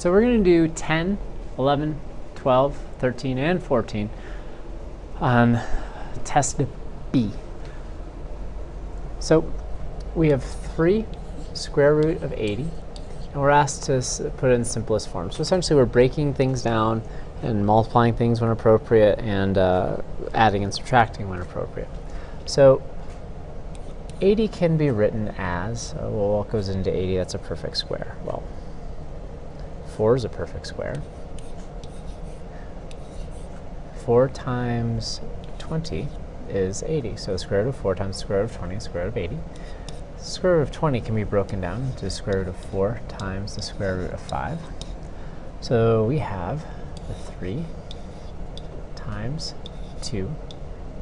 So we're going to do 10, 11, 12, 13, and 14 on test B. So we have 3 square root of 80, and we're asked to put it in simplest form. So essentially we're breaking things down and multiplying things when appropriate and adding and subtracting when appropriate. So 80 can be written as, well, what goes into 80? That's a perfect square. Well, 4 is a perfect square. 4 times 20 is 80. So the square root of 4 times the square root of 20 is the square root of 80. The square root of 20 can be broken down into the square root of 4 times the square root of 5. So we have the 3 times 2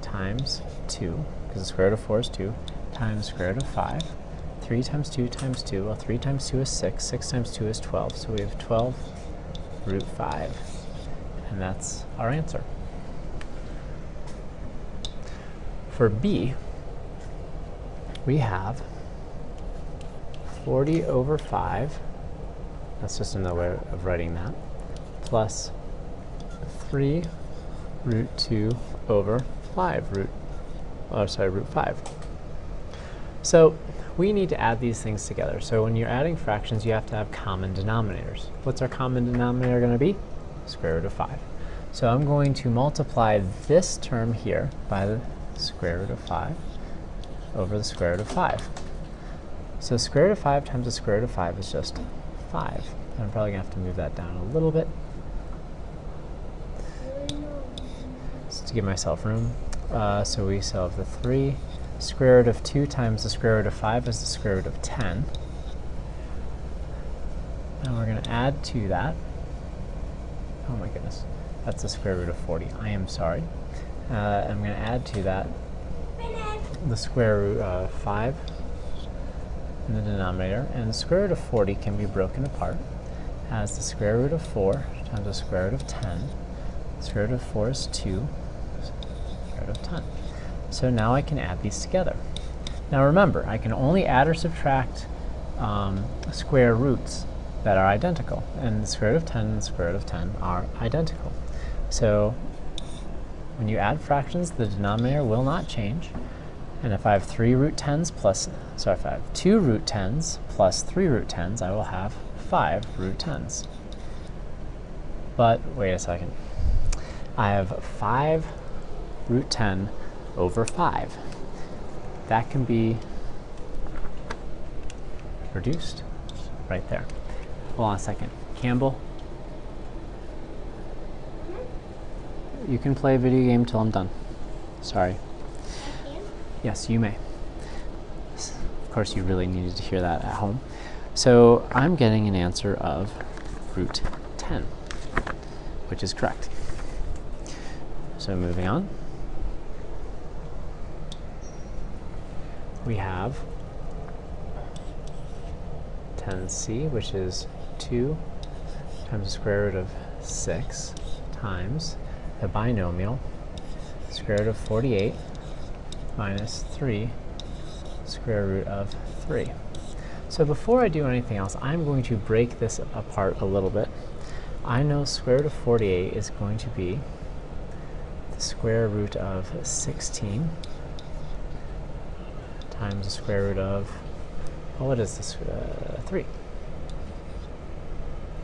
times 2, because the square root of 4 is 2, times the square root of 5. 3 times 2 times 2, well, 3 times 2 is 6, 6 times 2 is 12, so we have 12 root 5, and that's our answer. For B, we have 40 over 5, that's just another way of writing that, plus 3 root 2 over 5, root 5. So we need to add these things together. So when you're adding fractions, you have to have common denominators. What's our common denominator going to be? Square root of 5. So I'm going to multiply this term here by the square root of 5 over the square root of 5. So the square root of 5 times the square root of 5 is just 5. I'm probably going to have to move that down a little bit just to give myself room. So we still have the 3. Square root of 2 times the square root of 5 is the square root of 10. And we're going to add to that. Oh my goodness. That's the square root of 40. I am sorry. I'm going to add to that the square root of 5 in the denominator. And the square root of 40 can be broken apart as the square root of 4 times the square root of 10. The square root of 4 is 2. Square root of 10. So now I can add these together. Now remember, I can only add or subtract square roots that are identical. And the square root of 10 and the square root of 10 are identical. So when you add fractions, the denominator will not change. And if I have 3 root 10s plus, sorry, if I have 2 root 10s plus 3 root 10s, I will have 5 root 10s. But wait a second. I have 5 root 10 over 5. That can be reduced right there. Hold on a second. Campbell, you can play a video game till I'm done. Sorry. Yes, you may. Of course, you really needed to hear that at home. So I'm getting an answer of root 10, which is correct. So moving on. We have 10c, which is 2 times the square root of 6 times the binomial square root of 48 minus 3 square root of 3. So before I do anything else, I'm going to break this apart a little bit. I know square root of 48 is going to be the square root of 16 times the square root of, well, what is this? 3.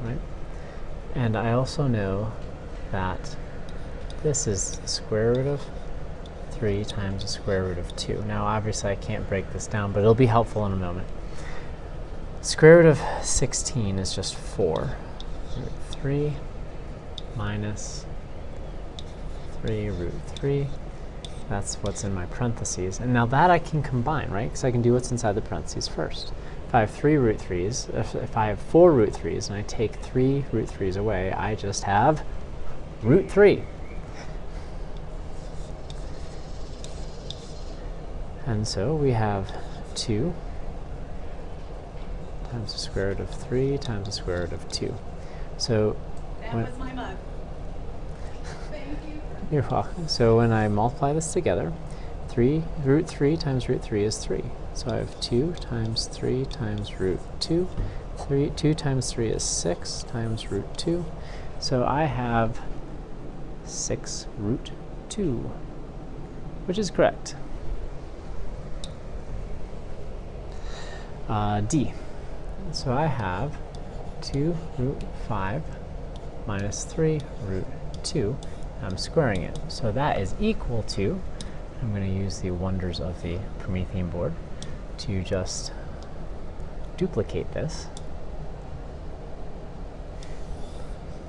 Right? And I also know that this is the square root of 3 times the square root of 2. Now, obviously, I can't break this down, but it'll be helpful in a moment. Square root of 16 is just 4. Root 3 minus 3 root 3. That's what's in my parentheses. And now that I can combine, right? Because I can do what's inside the parentheses first. If I have 3 root 3's, if I have 4 root 3's and I take 3 root 3's away, I just have root 3. And so we have 2 times the square root of 3 times the square root of 2. So that was my mug. Thank you. You're welcome. So when I multiply this together, root 3 times root 3 is 3. So I have 2 times 3 times root 2 2 times 3 is 6 times root 2. So I have 6 root 2, which is correct. D. So I have 2 root 5 minus 3 root 2. I'm squaring it. So that is equal to, I'm going to use the wonders of the Promethean board to just duplicate this.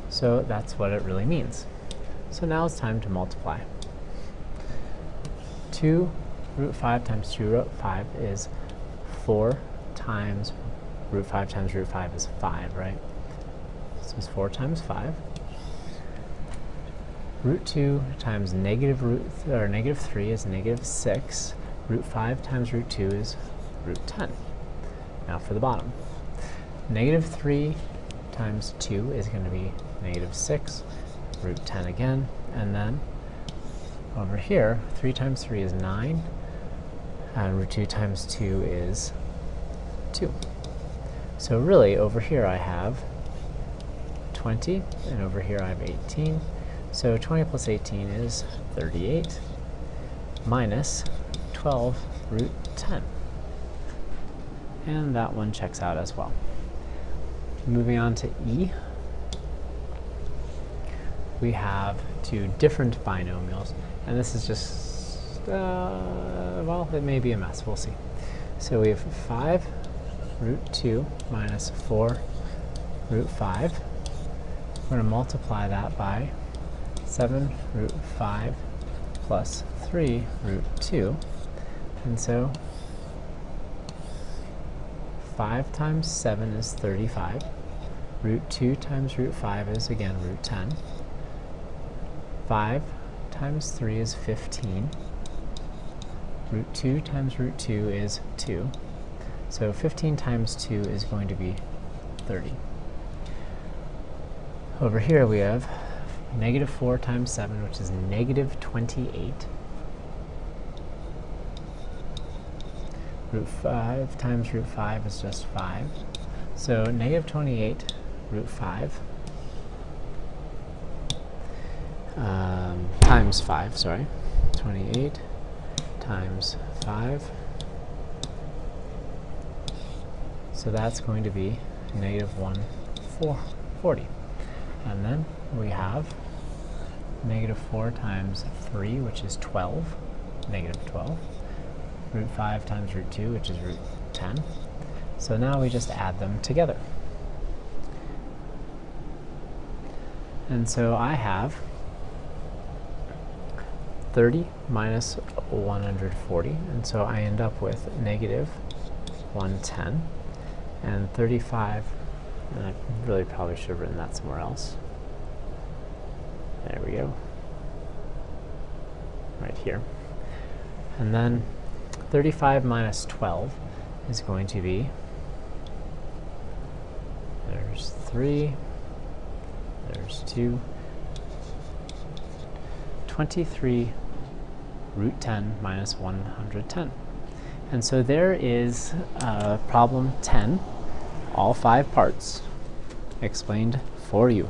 So that's what it really means. So now it's time to multiply. 2 root 5 times 2 root 5 is 4 times root 5 times root 5 is 5, right? So it's 4 times 5. Root 2 times negative 3 is negative 6. Root 5 times root 2 is root 10. Now for the bottom. Negative 3 times 2 is going to be negative 6, root 10 again, and then over here, 3 times 3 is 9, and root 2 times 2 is 2. So really, over here I have 20, and over here I have 18. So 20 plus 18 is 38, minus 12 root 10. And that one checks out as well. Moving on to E, we have two different binomials, and this is just, well, it may be a mess, we'll see. So we have 5 root 2 minus 4 root 5. We're going to multiply that by 7 root 5 plus 3 root 2, and so 5 times 7 is 35. Root 2 times root 5 is, again, root 10. 5 times 3 is 15. Root 2 times root 2 is 2. So 15 times 2 is going to be 30. Over here we have negative 4 times 7, which is negative 28. Root 5 times root 5 is just 5. So negative 28 root 5 times 5, sorry. 28 times 5. So that's going to be negative 140. And then we have negative 4 times 3, which is 12, negative 12. Root 5 times root 2, which is root 10. So now we just add them together. And so I have 30 minus 140, and so I end up with negative 110, and 35, and I really probably should have written that somewhere else. There we go. Right here. And then 35 minus 12 is going to be, there's 3, there's 2, 23 root 10 minus 110. And so there is problem 10, all 5 parts, explained for you.